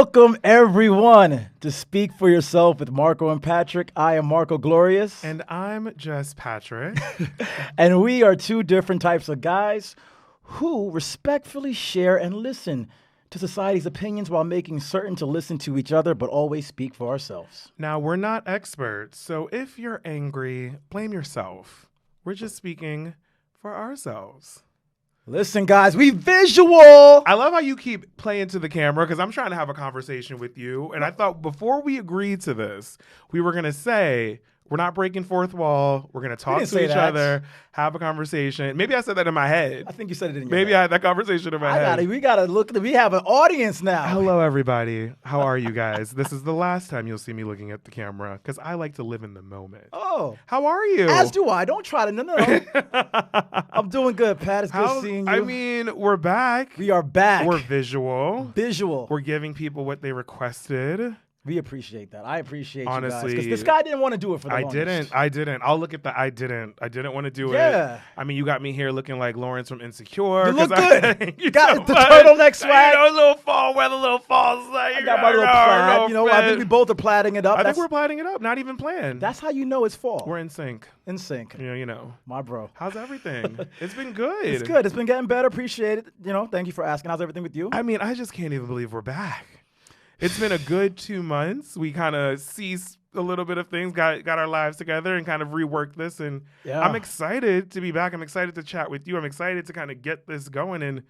Welcome, everyone, to Speak for Yourself with Marco and Patrick. I am Marco Glorious. And I'm just Patrick. And we are two different types of guys who respectfully share and listen to society's opinions while making certain to listen to each other, but always speak for ourselves. Now, we're not experts, so if you're angry, blame yourself. We're just speaking for ourselves. Listen, guys, we visual. I love how you keep playing to the camera because I'm trying to have a conversation with you. And I thought before we agreed to this, we were going to say, we're not breaking fourth wall. We're going to talk to each other, have a conversation. Maybe I said that in my head. I think you said it in your Maybe head. I had that conversation in my head. We got to look. We have an audience now. Hello, everybody. How are you guys? This is the last time you'll see me looking at the camera because I like to live in the moment. Oh. How are you? As do I. Don't try to. No. I'm doing good, Pat. It's good seeing you. I mean, we're back. We are back. We're visual. We're giving people what they requested. We appreciate that. I appreciate Honestly, you guys. Because this guy didn't want to do it for the longest. I didn't. I'll look at the I didn't want to do it. I mean, you got me here looking like Lawrence from Insecure. You look good. You got the turtleneck swag. You know, a little fall weather, a little fall swag. I got my little plaid. I think we both are plaiding it up. I think we're plaiding it up. Not even planned. That's how you know it's fall. We're in sync. In sync. Yeah, you know. My bro. How's everything? It's been good. It's good. It's been getting better. Appreciate it. Thank you for asking. How's everything with you? I mean, I just can't even believe we're back. It's been a good 2 months. We kind of ceased a little bit of things, got our lives together and kind of reworked this. And I'm excited to be back. I'm excited to chat with you. I'm excited to kind of get this going and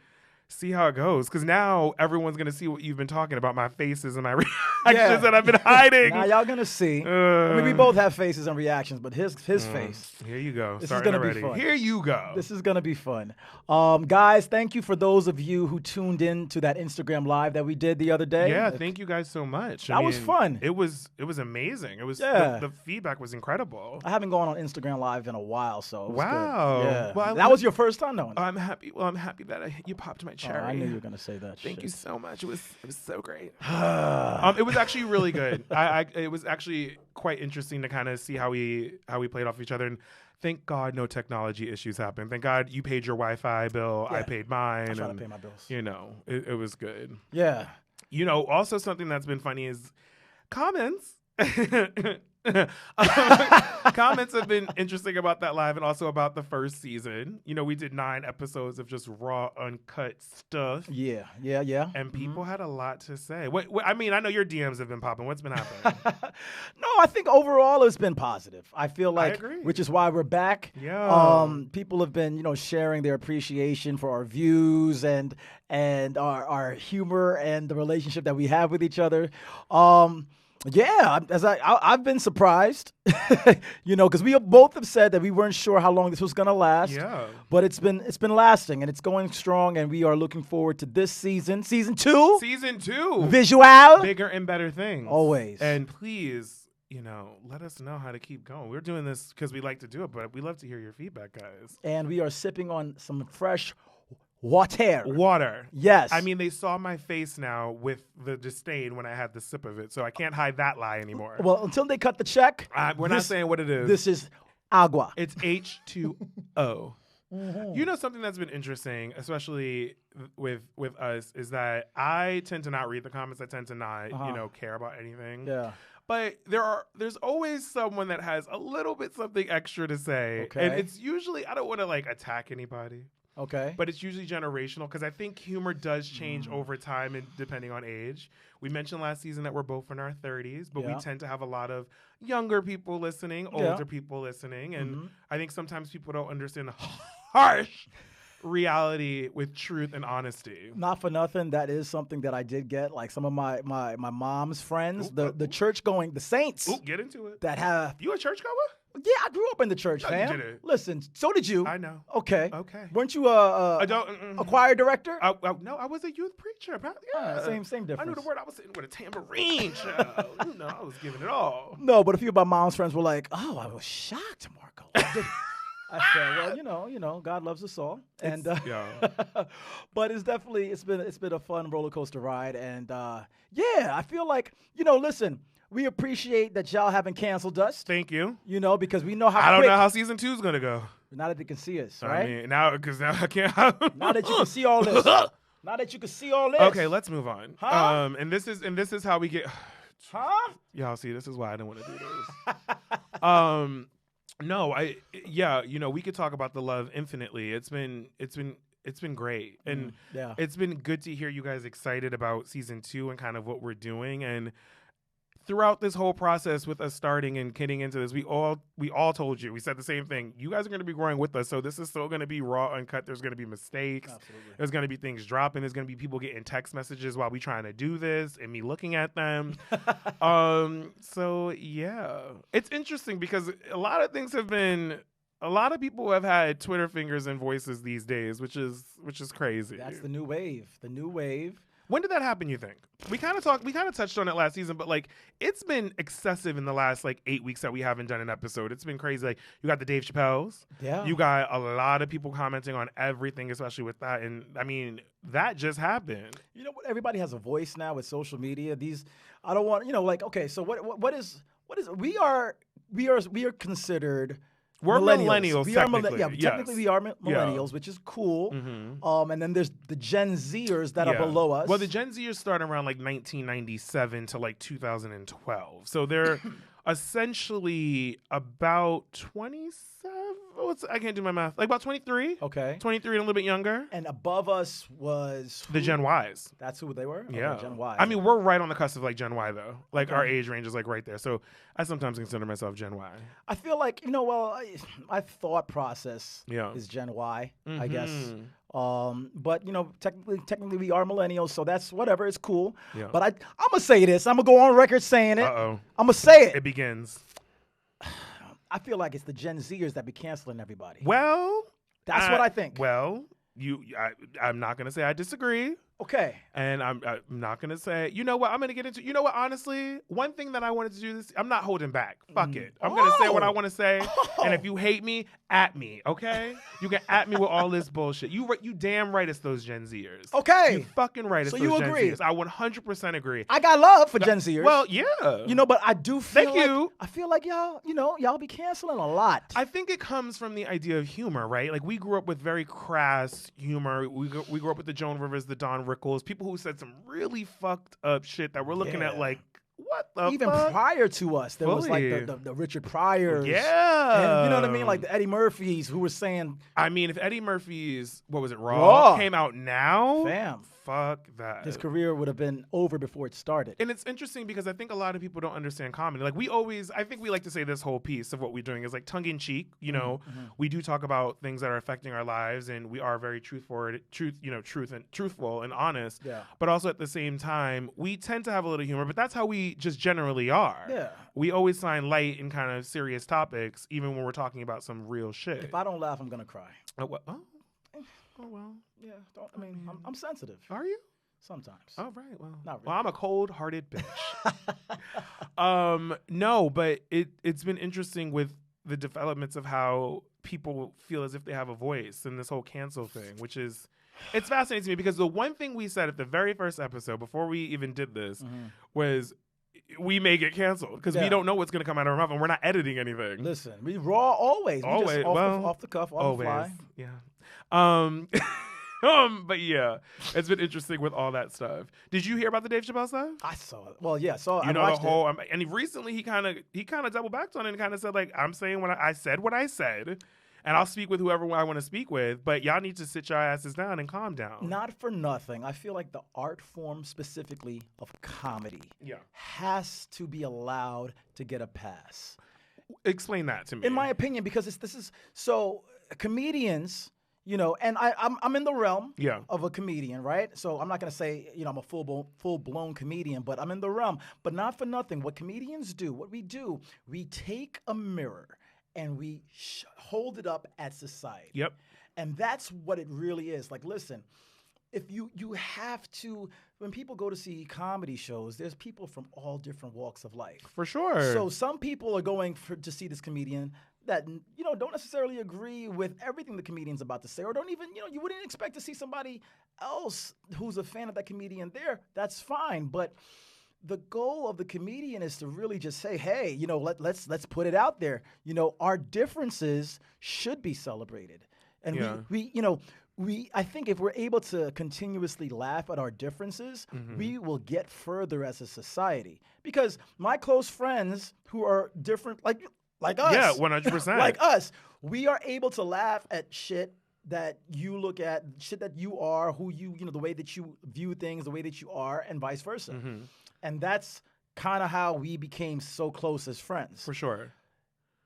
see how it goes. Because now everyone's going to see what you've been talking about, my faces and my reactions that I've been hiding. Now y'all going to see. I mean, we both have faces and reactions, but his face. Here you go. This is going to be fun. Here you go. This is going to be fun. Guys, thank you for those of you who tuned in to that Instagram live that we did the other day. Yeah, thank you guys so much. That was fun. It was amazing. It was the feedback was incredible. I haven't gone on Instagram live in a while, so it was wow. Good. Yeah. Well, that was your first time knowing. I'm happy. Well, I'm happy that you popped my cherry. I knew you were going to say that. Thank you so much. It was so great. It was actually really good. It was actually quite interesting to kind of see how we played off each other. And thank God no technology issues happened. Thank God you paid your Wi-Fi bill. Yeah. I paid mine. I try to pay my bills. It was good. Yeah. Also something that's been funny is comments. Comments have been interesting about that live and also about the first season. We did 9 episodes of just raw, uncut stuff. Yeah. And people had a lot to say. I mean, I know your DMs have been popping. What's been happening? No, I think overall it's been positive. I feel like, I agree. Which is why we're back. Yeah. People have been, sharing their appreciation for our views and our humor and the relationship that we have with each other. Yeah, I've been surprised, because we both have said that we weren't sure how long this was going to last. Yeah. But it's been lasting and it's going strong, and we are looking forward to this season 2. Season 2. Visual. Bigger and better things. Always. And please, let us know how to keep going. We're doing this because we like to do it, but we love to hear your feedback, guys. And we are sipping on some fresh water. Yes. I mean, they saw my face now with the disdain when I had the sip of it, so I can't hide that lie anymore. Well, until they cut the check. We're not saying what it is. This is agua. It's H2O. Mm-hmm. Something that's been interesting, especially with us, is that I tend to not read the comments. I tend to not, care about anything. Yeah. But there's always someone that has a little bit something extra to say. Okay. And it's usually, I don't want to attack anybody. Okay. But it's usually generational because I think humor does change over time and depending on age. We mentioned last season that we're both in our 30s, but we tend to have a lot of younger people listening, older people listening. And I think sometimes people don't understand the harsh reality with truth and honesty. Not for nothing, that is something that I did get. Like some of my mom's friends, the church going, the saints. Get into it. That have. You a churchgoer? Yeah, I grew up in the church, fam. You didn't. Listen, so did you. I know. Okay. Weren't you a choir director? No, I was a youth preacher. Same difference. I knew the word. I was sitting with a tambourine, child. I was giving it all. No, but a few of my mom's friends were like, "Oh, I was shocked, Marco." I said, well, God loves us all, and but it's been a fun roller coaster ride, and I feel like listen. We appreciate that y'all haven't canceled us. Thank you. Because we know how I don't know how season 2 is going to go. Now that they can see us, right? I mean, now I can't. Now that you can see all this. Now that you can see all this. Okay, let's move on. Huh? And this is how we get. Huh? Y'all see, this is why I didn't want to do this. No, we could talk about the love infinitely. It's been great, and it's been good to hear you guys excited about season 2 and kind of what we're doing. And throughout this whole process with us starting and getting into this, we all told you, we said the same thing. You guys are going to be growing with us, so this is still going to be raw, uncut. There's going to be mistakes. Absolutely. There's going to be things dropping. There's going to be people getting text messages while we trying to do this and me looking at them. So yeah, it's interesting because a lot of things have been. A lot of people have had Twitter fingers and voices these days, which is crazy. That's the new wave. The new wave. When did that happen, you think? We kind of touched on it last season, but like it's been excessive in the last like 8 weeks that we haven't done an episode. It's been crazy. Like you got the Dave Chappelle's. Yeah. You got a lot of people commenting on everything, especially with that. And I mean, that just happened. You know what? Everybody has a voice now with social media. I don't want, like, okay, so what is we are considered We're millennials, technically. Technically we are millennials, which is cool. Mm-hmm. And then there's the Gen Zers that are below us. Well, the Gen Zers start around like 1997 to like 2012. So they're essentially about 27. I can't do my math. Like about 23. Okay. 23 and a little bit younger. And above us was the Gen Ys. That's who they were? Yeah. Okay, Gen Y. I mean, we're right on the cusp of like Gen Y though. Like our age range is like right there. So I sometimes consider myself Gen Y. I feel like, my thought process is Gen Y, I guess. But technically we are millennials, so that's whatever. It's cool. Yeah. But I'm gonna say this. I'm gonna go on record saying it. Uh-oh. I'm gonna say it. It begins. I feel like it's the Gen Zers that be canceling everybody. Well, that's what I think. Well, I'm not gonna say I disagree. Okay. And I'm not going to say, you know what, I'm going to get into, honestly, one thing that I wanted to do this, I'm not holding back. Fuck it. I'm going to say what I want to say. And if you hate me, at me, okay? You can at me with all this bullshit. You damn right it's those Gen Zers. Okay. You fucking right it's those Gen Zers. I 100% agree. I got love for Gen Zers. Well, yeah. But I do feel I feel like y'all be canceling a lot. I think it comes from the idea of humor, right? Like we grew up with very crass humor. We grew up with the Joan Rivers, the Don Rickles, people who said some really fucked up shit that we're looking at like, what the Even fuck? Prior to us, there was like the Richard Pryors. Yeah. And you know what I mean? Like the Eddie Murphys who were saying. I mean, if Eddie Murphy's, what was it, Raw came out now? Fam. Fuck that. His career would have been over before it started. And it's interesting because I think a lot of people don't understand comedy. Like I think we like to say this whole piece of what we're doing is like tongue in cheek. We do talk about things that are affecting our lives, and we are very truthful and honest. Yeah. But also at the same time, we tend to have a little humor, but that's how we just generally are. Yeah. We always find light in kind of serious topics, even when we're talking about some real shit. If I don't laugh, I'm gonna cry. Oh well. Yeah. I'm sensitive. Are you? Sometimes. Oh right. Well, not really. Well, I'm a cold-hearted bitch. No, but it's been interesting with the developments of how people feel as if they have a voice in this whole cancel thing, which is it's fascinating to me because the one thing we said at the very first episode before we even did this was we may get canceled because we don't know what's going to come out of our mouth and we're not editing anything. Listen, we raw always. Always. Off the cuff, on the fly. Yeah. But yeah, it's been interesting with all that stuff. Did you hear about the Dave Chappelle stuff? I saw it. Well, yeah. So I watched the whole. And recently he kind of double backed on it and kind of said like, I'm saying what I said, and I'll speak with whoever I want to speak with. But y'all need to sit your asses down and calm down. Not for nothing. I feel like the art form specifically of comedy has to be allowed to get a pass. Explain that to me. In my opinion, because this is so comedians. And I'm in the realm of a comedian, right? So I'm not going to say, I'm a full-blown comedian, but I'm in the realm. But not for nothing. What comedians do, we take a mirror and we hold it up at society. Yep. And that's what it really is. Like, listen, if you have to, when people go to see comedy shows, there's people from all different walks of life. For sure. So some people are going to see this comedian that don't necessarily agree with everything the comedian's about to say, or don't even you wouldn't expect to see somebody else who's a fan of that comedian there. That's fine, but the goal of the comedian is to really just say, hey, let's put it out there. Our differences should be celebrated. And I think if we're able to continuously laugh at our differences, we will get further as a society. Because my close friends who are different, like us. Yeah, 100%. Like us, we are able to laugh at shit that you look at, shit that you are, who the way that you view things, the way that you are, and vice versa. And that's kind of how we became so close as friends. For sure.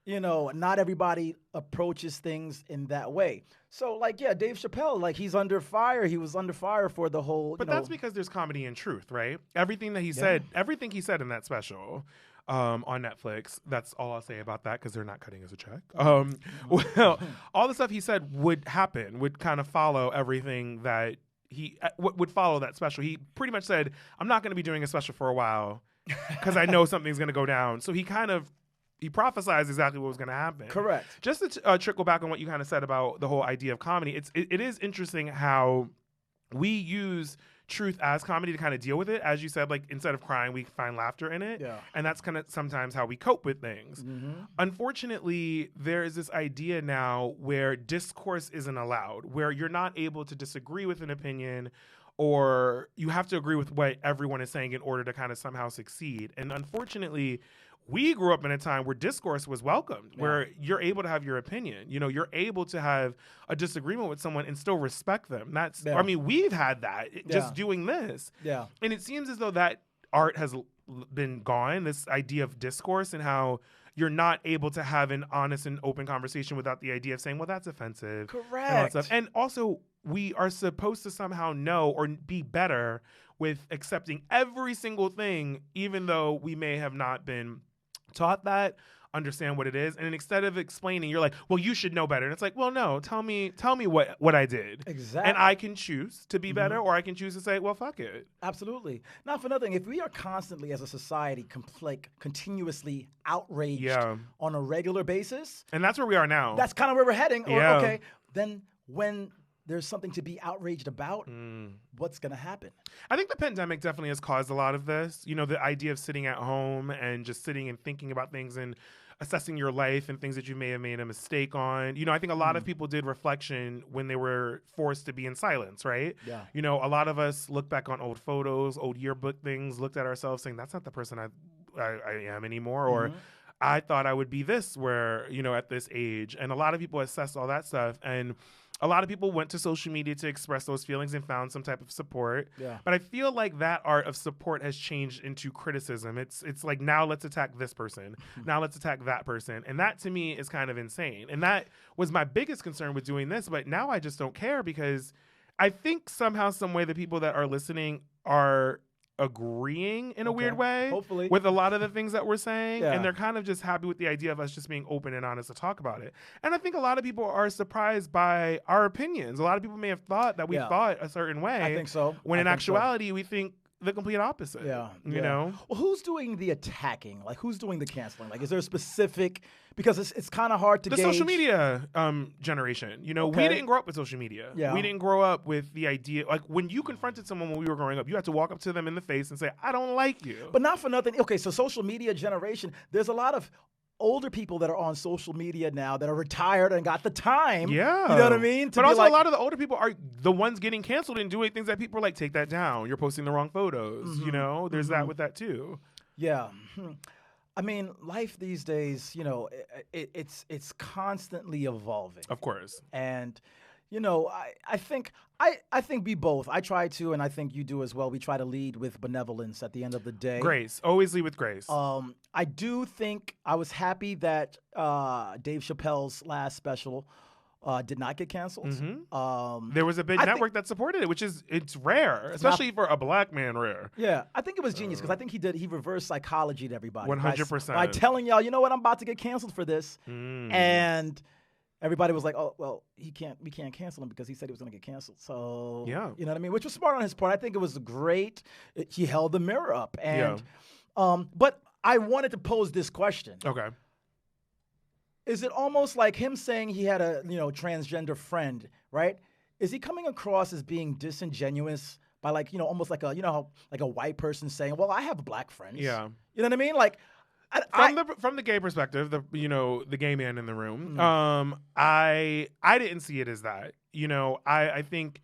Not everybody approaches things in that way. So, Dave Chappelle, he's under fire. He was under fire for the whole. But that's because there's comedy and truth, right? Everything he said in that special on Netflix. That's all I'll say about that because they're not cutting us a check. Well, all the stuff he said would kind of follow everything that he would follow that special. He pretty much said, "I'm not going to be doing a special for a while because I know something's going to go down." So he prophesized exactly what was going to happen. Correct. Just to trickle back on what you kind of said about the whole idea of comedy, it is interesting how we use truth as comedy to kind of deal with it. As you said, instead of crying, we find laughter in it. Yeah. And that's kind of sometimes how we cope with things. Unfortunately, there is this idea now where discourse isn't allowed, where you're not able to disagree with an opinion, or you have to agree with what everyone is saying in order to kind of somehow succeed. And unfortunately, we grew up in a time where discourse was welcomed, where you're able to have your opinion. You're able to have a disagreement with someone and still respect them. We've had that just doing this. Yeah. And it seems as though that art has been gone, this idea of discourse and how you're not able to have an honest and open conversation without the idea of saying, well, that's offensive. Correct. And also, we are supposed to somehow know or be better with accepting every single thing, even though we may have not been taught that, understand what it is, and instead of explaining, you're like, well, you should know better. And it's like, well, no, tell me what I did. Exactly. And I can choose to be better, or I can choose to say, well, fuck it. Absolutely. Not for nothing. If we are constantly, as a society, continuously outraged on a regular basis, and that's where we are now. That's kind of where we're heading. Okay, then when there's something to be outraged about, what's going to happen? I think the pandemic definitely has caused a lot of this. The idea of sitting at home and just sitting and thinking about things and assessing your life and things that you may have made a mistake on. I think a lot of people did reflection when they were forced to be in silence, right? Yeah. A lot of us look back on old photos, old yearbook things, looked at ourselves saying, that's not the person I am anymore, or I thought I would be this at this age. And a lot of people assess all that stuff. And a lot of people went to social media to express those feelings and found some type of support. Yeah. But I feel like that art of support has changed into criticism. It's like, now let's attack this person. Now let's attack that person. And that to me is kind of insane. And that was my biggest concern with doing this. But now I just don't care because I think somehow, some way, the people that are listening are agreeing in a weird way, hopefully, with a lot of the things that we're saying, and they're kind of just happy with the idea of us just being open and honest to talk about it. And I think a lot of people are surprised by our opinions. A lot of people may have thought that we thought a certain way. I think so. When in actuality, we think the complete opposite. You know? Well, who's doing the attacking? Who's doing the canceling? Is there a specific? Because it's kind of hard to gauge. The social media generation. We didn't grow up with social media. Yeah. We didn't grow up with the idea. When you confronted someone when we were growing up, you had to walk up to them in the face and say, I don't like you. But not for nothing. Okay, so social media generation, there's a lot of older people that are on social media now that are retired and got the time. Yeah. You know what I mean? But also a lot of the older people are the ones getting canceled and doing things that people are like, take that down. You're posting the wrong photos. There's that with that too. Yeah. I mean, life these days, it's constantly evolving. Of course. And, I think we both, I try to, and I think you do as well. We try to lead with benevolence at the end of the day. Grace. Always lead with grace. I do think I was happy that Dave Chappelle's last special did not get canceled. There was a big network that supported it, which it's rare, especially for a black man. Rare. Yeah, I think it was genius because I think he reverse psychology to everybody 100% by telling y'all, you know what, I'm about to get canceled for this, and everybody was like, oh well, we can't cancel him because he said he was going to get canceled. So yeah, you know what I mean, which was smart on his part. I think it was great. He held the mirror up, and but I wanted to pose this question. Okay. Is it almost like him saying he had a transgender friend, right? Is he coming across as being disingenuous by almost like a like a white person saying, "Well, I have black friends." Yeah. You know what I mean? From the gay perspective, the gay man in the room, I didn't see it as that. I think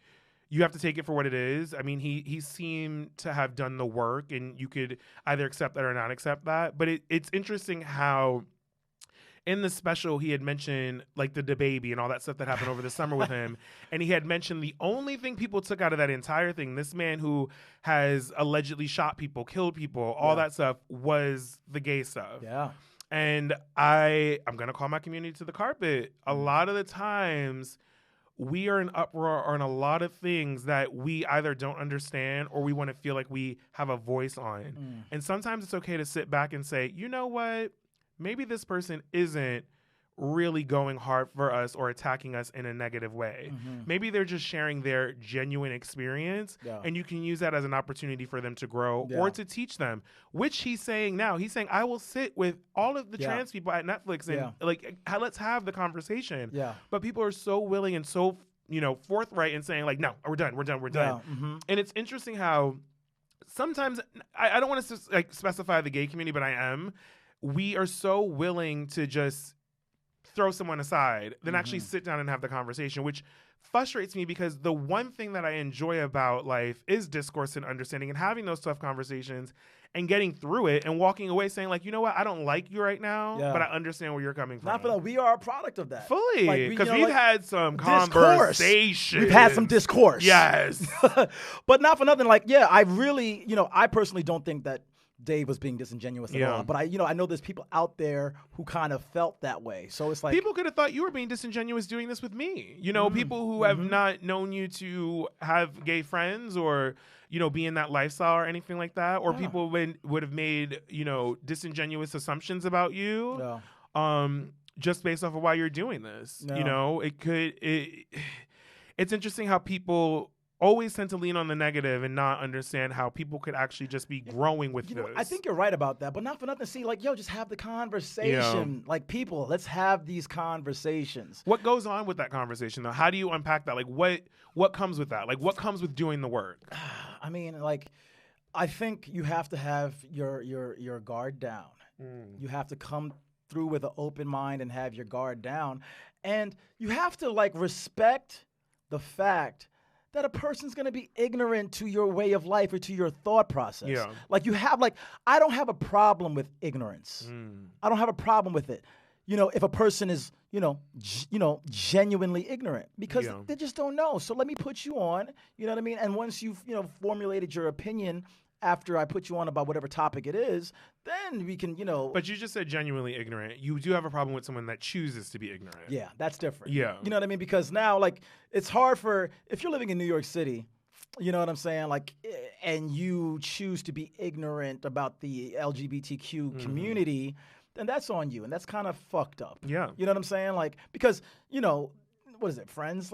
you have to take it for what it is. I mean, he seemed to have done the work, and you could either accept that or not accept that. But it's interesting how in the special he had mentioned like the baby and all that stuff that happened over the summer with him, and he had mentioned the only thing people took out of that entire thing, this man who has allegedly shot people, killed people, all that stuff, was the gay stuff. Yeah. And I'm gonna call my community to the carpet. A lot of the times we are in uproar on a lot of things that we either don't understand or we want to feel like we have a voice on. And sometimes it's okay to sit back and say, you know what? Maybe this person isn't really going hard for us or attacking us in a negative way. Maybe they're just sharing their genuine experience, and you can use that as an opportunity for them to grow or to teach them, which he's saying now. He's saying, I will sit with all of the trans people at Netflix and let's have the conversation. But people are so willing and so, forthright in saying like, no, we're done. And it's interesting how sometimes I don't want to specify the gay community, but I am. We are so willing to just throw someone aside than actually sit down and have the conversation, which frustrates me because the one thing that I enjoy about life is discourse and understanding and having those tough conversations and getting through it and walking away saying like, you know what, I don't like you right now, but I understand where you're coming from. Not for that. We are a product of that. Fully. Because we've had some conversation. We've had some discourse. Yes. But not for nothing. I really, I personally don't think that Dave was being disingenuous at all. But I know there's people out there who kind of felt that way. So it's like people could have thought you were being disingenuous doing this with me. People who have not known you to have gay friends or be in that lifestyle or anything like that, or people would have made disingenuous assumptions about you, just based off of why you're doing this. It's interesting how people always tend to lean on the negative and not understand how people could actually just be growing with this. I think you're right about that, but not for nothing. See, just have the conversation. People, let's have these conversations. What goes on with that conversation, though? How do you unpack that? What comes with that? What comes with doing the work? I mean, I think you have to have your guard down. You have to come through with an open mind and have your guard down. And you have to, respect the fact that a person's going to be ignorant to your way of life or to your thought process. I don't have a problem with ignorance. I don't have a problem with it. If a person is, genuinely ignorant because they just don't know. So let me put you on, you know what I mean? And once you've, formulated your opinion after I put you on about whatever topic it is, then we can, But you just said genuinely ignorant. You do have a problem with someone that chooses to be ignorant. Yeah, that's different. Yeah. You know what I mean? Because now, it's hard if you're living in New York City, you know what I'm saying? And you choose to be ignorant about the LGBTQ community, then that's on you. And that's kind of fucked up. Yeah. You know what I'm saying? Because, what is it, Friends?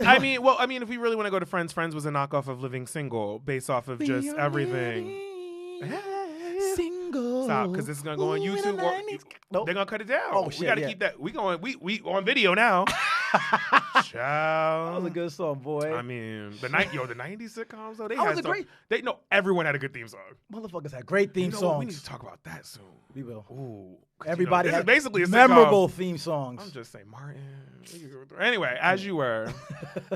I mean, if we really want to go to Friends was a knockoff of Living Single based off of just everything. Single. Stop, because this is gonna go on YouTube. They're gonna cut it down. Oh shit! We gotta keep that. We on video now. Child. That was a good song, boy. I mean, the 90s sitcoms though. Everyone had a good theme song. Motherfuckers had great theme songs. We need to talk about that soon. We will. Ooh. Everybody had basically a memorable theme songs. I'm just saying, Martin. Anyway, as you were,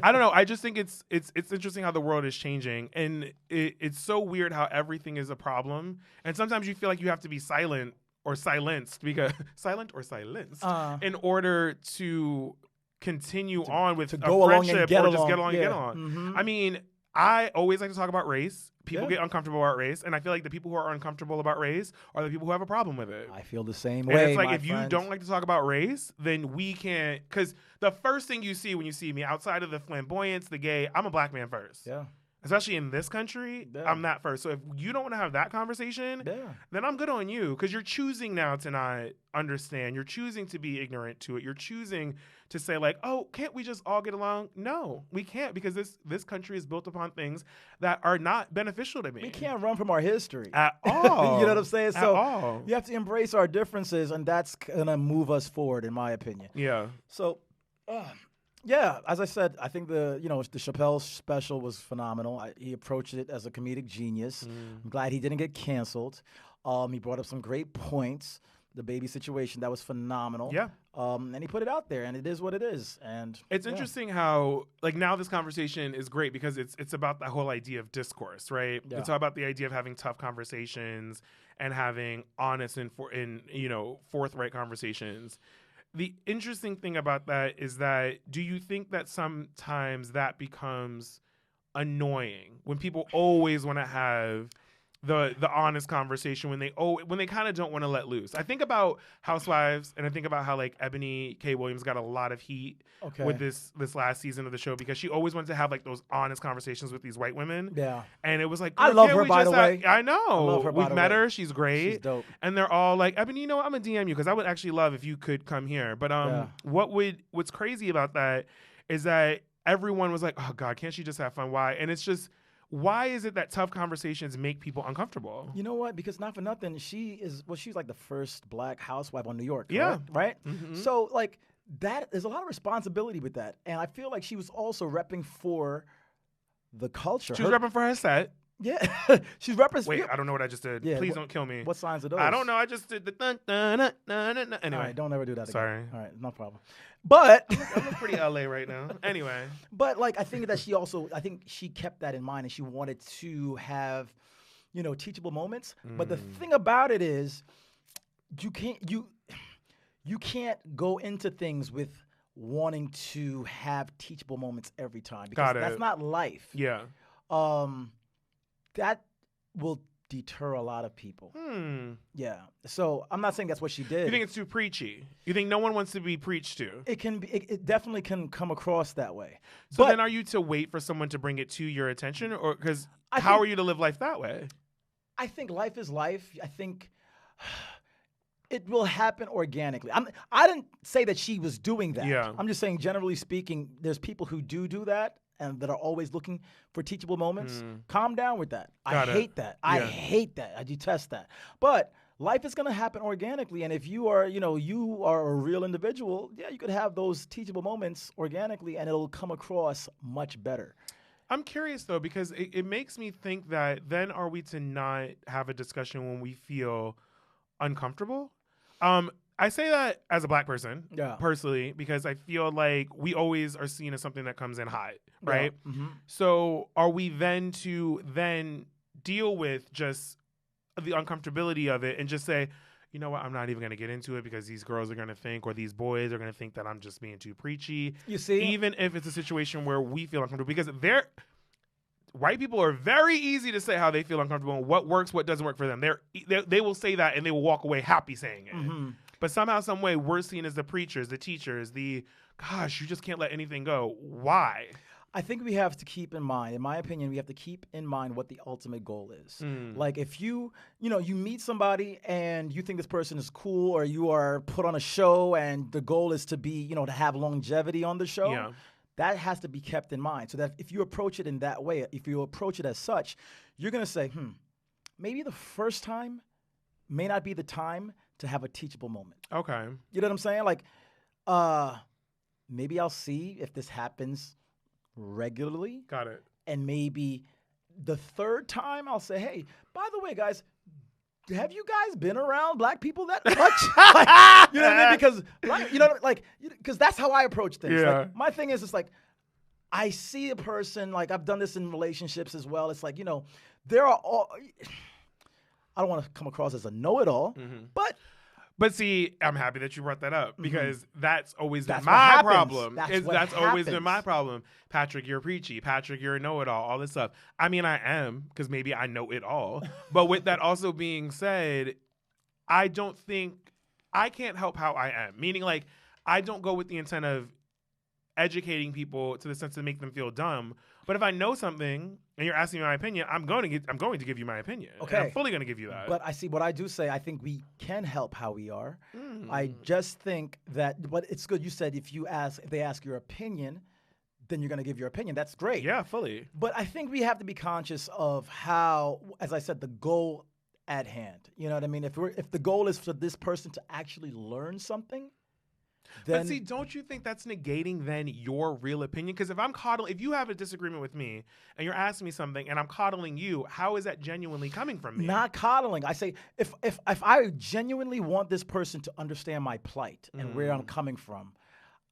I don't know. I just think it's interesting how the world is changing, and it's so weird how everything is a problem. And sometimes you feel like you have to be silent or silenced in order to continue on with a friendship or just get along and get on. I mean, I always like to talk about race. People get uncomfortable about race, and I feel like the people who are uncomfortable about race are the people who have a problem with it. I feel the same and way. It's if you don't like to talk about race, then we can't. Because the first thing you see when you see me, outside of the flamboyance, the gay, I'm a black man first. Yeah. Especially in this country, I'm that first. So if you don't want to have that conversation, then I'm good on you, because you're choosing now to not understand. You're choosing to be ignorant to it. You're choosing to say can't we just all get along? No, we can't, because this country is built upon things that are not beneficial to me. We can't run from our history at all. You know what I'm saying? So you have to embrace our differences, and that's gonna move us forward, in my opinion. Yeah. So. Yeah, as I said, I think the Chappelle special was phenomenal. He approached it as a comedic genius. I'm glad he didn't get canceled. He brought up some great points. The baby situation, that was phenomenal. Yeah. And he put it out there, and it is what it is. And it's interesting how, like, now this conversation is great because it's about the whole idea of discourse, right? Yeah. It's all about the idea of having tough conversations and having honest and forthright conversations. The interesting thing about that is that, do you think that sometimes that becomes annoying when people always want to have the honest conversation when they kind of don't want to let loose? I think about Housewives, and I think about how, like, Ebony K. Williams got a lot of heat with this last season of the show because she always wanted to have, like, those honest conversations with these white women. Yeah. And it was like, I love her, by the way. I know. I love her, We've met her. She's great. She's dope. And they're all like, Ebony, you know what? I'm going to DM you because I would actually love if you could come here. But what's crazy about that is that everyone was like, oh, God, can't she just have fun? Why? And it's just, why is it that tough conversations make people uncomfortable? You know what? Because not for nothing, she's like the first black housewife on New York. Yeah. Correct? Right? Mm-hmm. So, like, there's a lot of responsibility with that. And I feel like she was also repping for the culture. She was repping for her set. Yeah. She's repping. Wait, I don't know what I just did. Yeah, Please don't kill me. What signs are those? I don't know. I just did the dun-dun-dun. Anyway. All right, don't ever do that again. Sorry. All right, no problem. But I'm pretty LA right now. Anyway. But, like, I think that I think she kept that in mind, and she wanted to have, teachable moments. But the thing about it is, you can't go into things with wanting to have teachable moments every time, because that's not life. Yeah. That will deter a lot of people. Yeah. So I'm not saying that's what she did. You think it's too preachy? You think no one wants to be preached to? It can be. It definitely can come across that way. So then, are you to wait for someone to bring it to your attention, or because how are you to live life that way? I think life is life. I think it will happen organically. I didn't say that she was doing that. Yeah. I'm just saying, generally speaking, there's people who do that and that are always looking for teachable moments. Calm down with that. I hate that. I hate that. I detest that. But life is going to happen organically, and if you are a real individual, yeah, you could have those teachable moments organically, and it'll come across much better. I'm curious, though, because it makes me think that then are we to not have a discussion when we feel uncomfortable? I say that as a black person, personally, because I feel like we always are seen as something that comes in hot, right? Yeah. Mm-hmm. So are we then to deal with just the uncomfortability of it and just say, you know what, I'm not even going to get into it because these girls are going to think, or these boys are going to think that I'm just being too preachy. You see? Even if it's a situation where we feel uncomfortable, because white people are very easy to say how they feel uncomfortable and what works, what doesn't work for them. They will say that and they will walk away happy saying it. Mm-hmm. But somehow, some way, we're seen as the preachers, the teachers, gosh, you just can't let anything go. Why? I think we have to keep in mind, in my opinion, we have to keep in mind what the ultimate goal is. Like, if you meet somebody and you think this person is cool, or you are put on a show and the goal is to be, to have longevity on the show, that has to be kept in mind. So that if you approach it in that way, if you approach it as such, you're going to say, maybe the first time may not be the time to have a teachable moment. Okay. You know what I'm saying? Like, maybe I'll see if this happens regularly. Got it. And maybe the third time I'll say, hey, by the way, guys, have you guys been around black people that much? Like, you know what I mean? Because that's how I approach things. Yeah. Like, my thing is, it's like, I see a person, like, I've done this in relationships as well. It's like, there are all, I don't want to come across as a know-it-all, But see, I'm happy that you brought that up, because that's always been my problem. That's always been my problem. Patrick, you're preachy. Patrick, you're a know-it-all, all this stuff. I mean, I am, because maybe I know it all. But with that also being said, I don't think, I can't help how I am. Meaning, like, I don't go with the intent of educating people to the sense to make them feel dumb. But if I know something and you're asking me my opinion, I'm going to give you my opinion. Okay. And I'm fully going to give you that. But I see what I do say. I think we can help how we are. I just think that, but it's good. You said if they ask your opinion, then you're going to give your opinion. That's great. Yeah, fully. But I think we have to be conscious of how, as I said, the goal at hand. You know what I mean? If the goal is for this person to actually learn something, then... But see, don't you think that's negating then your real opinion? Because if you have a disagreement with me and you're asking me something and I'm coddling you, how is that genuinely coming from me? Not coddling. I say, if I genuinely want this person to understand my plight and where I'm coming from,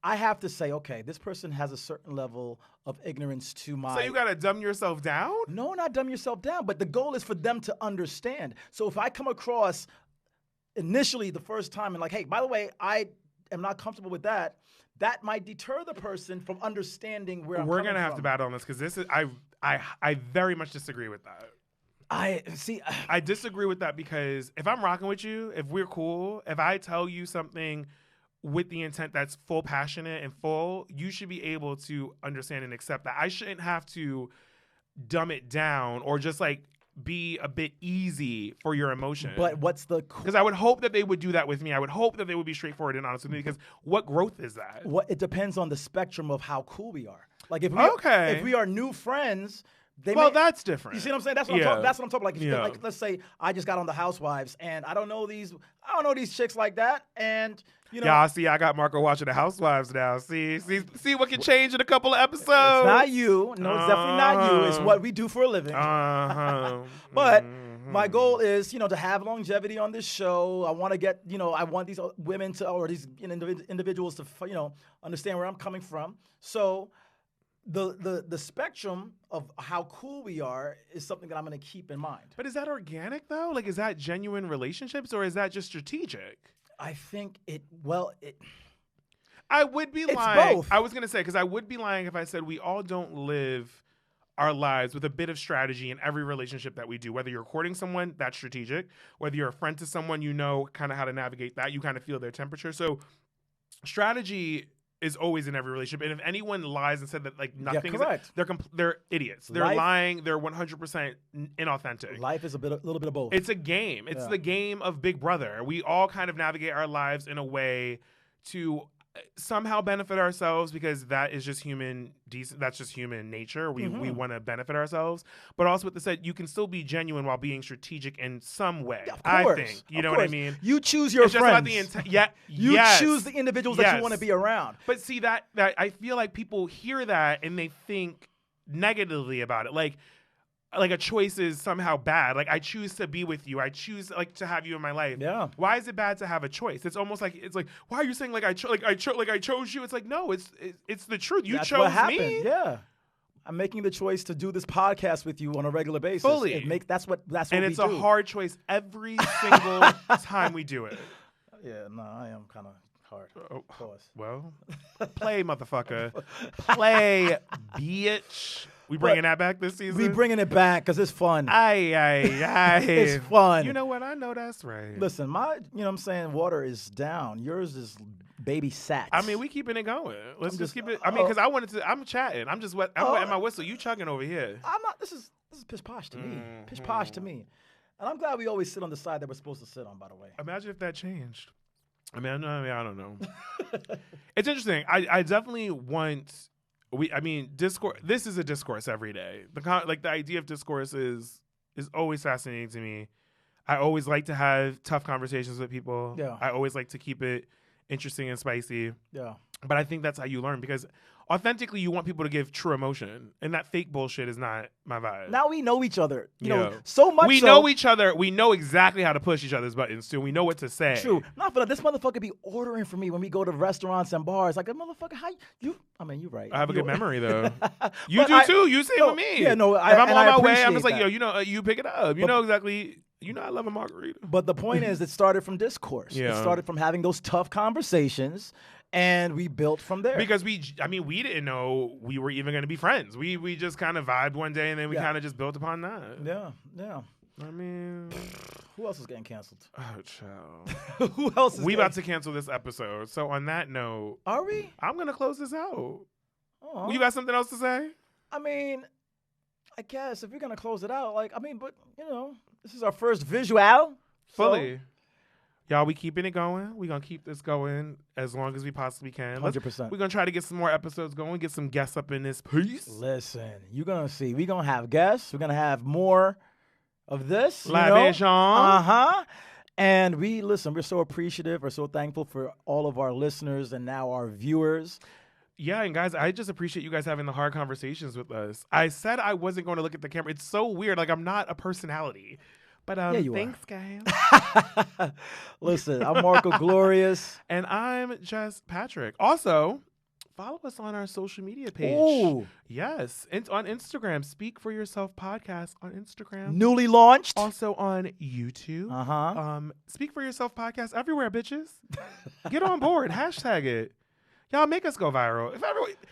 I have to say, okay, this person has a certain level of ignorance to my... So you got to dumb yourself down? No, not dumb yourself down, but the goal is for them to understand. So if I come across initially the first time and like, hey, by the way, I am not comfortable with that, that might deter the person from understanding where I'm coming from. We're going to have to battle on this because this is... I very much disagree with that. I disagree with that because if I'm rocking with you, if we're cool, if I tell you something with the intent that's full passionate and full, you should be able to understand and accept that. I shouldn't have to dumb it down or just like be a bit easy for your emotion. But what's the... Because I would hope that they would do that with me. I would hope that they would be straightforward and honest with me because what growth is that? It depends on the spectrum of how cool we are. Like if we are new friends... that's different. You see what I'm saying? That's what I'm talking. That's what I'm talking. Like, let's say I just got on the Housewives, and I don't know these chicks like that, and you know. Yeah, see, I got Marco watching the Housewives now. See what can change in a couple of episodes. It's not you. No, it's definitely not you. It's what we do for a living. But my goal is, to have longevity on this show. I want to get, I want these women to, or these individuals to, understand where I'm coming from. So. The spectrum of how cool we are is something that I'm going to keep in mind. But is that organic, though? Like, is that genuine relationships, or is that just strategic? I think I would be lying. Both. I was going to say, because I would be lying if I said we all don't live our lives with a bit of strategy in every relationship that we do. Whether you're courting someone, that's strategic. Whether you're a friend to someone, you know kind of how to navigate that. You kind of feel their temperature. So strategy is always in every relationship, and if anyone lies and said that like nothing, they're idiots. They're lying. They're 100% inauthentic. Life is a little bit of both. It's a game. It's the game of Big Brother. We all kind of navigate our lives in a way to somehow benefit ourselves because that is just human. That's just human nature. We want to benefit ourselves, but also with the said, you can still be genuine while being strategic in some way. Yeah, of course, I think you know what I mean. You choose your friends. Just about the you choose the individuals that you want to be around. But see that I feel like people hear that and they think negatively about it, like a choice is somehow bad. Like I choose to be with you. I choose to have you in my life. Yeah. Why is it bad to have a choice? It's almost like why are you saying I chose you? It's like no, it's the truth. You That's chose what happened. me. Yeah. I'm making the choice to do this podcast with you on a regular basis. Fully. That's what and we it's do. a hard choice every single time we do it. Yeah, no, I am kind of hard. Pause. Well, play, motherfucker. Play, bitch. We bringing that back this season? We bringing it back because it's fun. Aye. It's fun. You know what? I know that's right. Listen, water is down. Yours is baby sat. I mean, we keeping it going. Let's just keep it. I mean, because I'm chatting. I'm wetting my whistle. You chugging over here. I'm not. This is pish posh to me. Pish posh to me. And I'm glad we always sit on the side that we're supposed to sit on, by the way. Imagine if that changed. I don't know. It's interesting. I definitely want... Discourse. This is a discourse every day. The idea of discourse is always fascinating to me. I always like to have tough conversations with people. Yeah. I always like to keep it interesting and spicy. Yeah. But I think that's how you learn because authentically you want people to give true emotion, and that fake bullshit is not my vibe. Now we know each other. You know so much. We know each other. We know exactly how to push each other's buttons too. We know what to say. True. Not for this motherfucker be ordering for me when we go to restaurants and bars. Like, motherfucker, how you? I mean, you're right. I have a good memory though. You do too. You same with me. Yeah, no. If I'm on my way, I'm just like, you pick it up. You know exactly. I love a margarita. But the point is, it started from discourse. Yeah. It started from having those tough conversations, and we built from there. Because we didn't know we were even going to be friends. We just kind of vibed one day, and then we kind of just built upon that. Yeah. I mean, who else is getting canceled? Oh, child. Who else is about to cancel this episode. So on that note, are we? I'm going to close this out. Oh. You got something else to say? I mean, I guess if you're going to close it out, but this is our first visual. Fully. Y'all, we keeping it going. We're going to keep this going as long as we possibly can. 100%. We're going to try to get some more episodes going, get some guests up in this piece. Listen, you're going to see. We're going to have guests. We're going to have more of this. Libation. Uh-huh. And we're so appreciative. We're so thankful for all of our listeners and now our viewers. Yeah, and guys, I just appreciate you guys having the hard conversations with us. I said I wasn't going to look at the camera. It's so weird. Like, I'm not a personality. But yeah, you thanks, guys. Listen, I'm Marco Glorious. And I'm just Patrick. Also, follow us on our social media page. Ooh. Yes. On Instagram. Speak for Yourself Podcast on Instagram. Newly launched. Also on YouTube. Uh-huh. Speak for Yourself Podcast everywhere, bitches. Get on board. Hashtag it. Y'all make us go viral.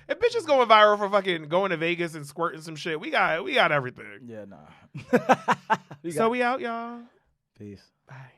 If bitches going viral for fucking going to Vegas and squirting some shit, we got everything. Yeah, nah. So we out, y'all. Peace. Bye.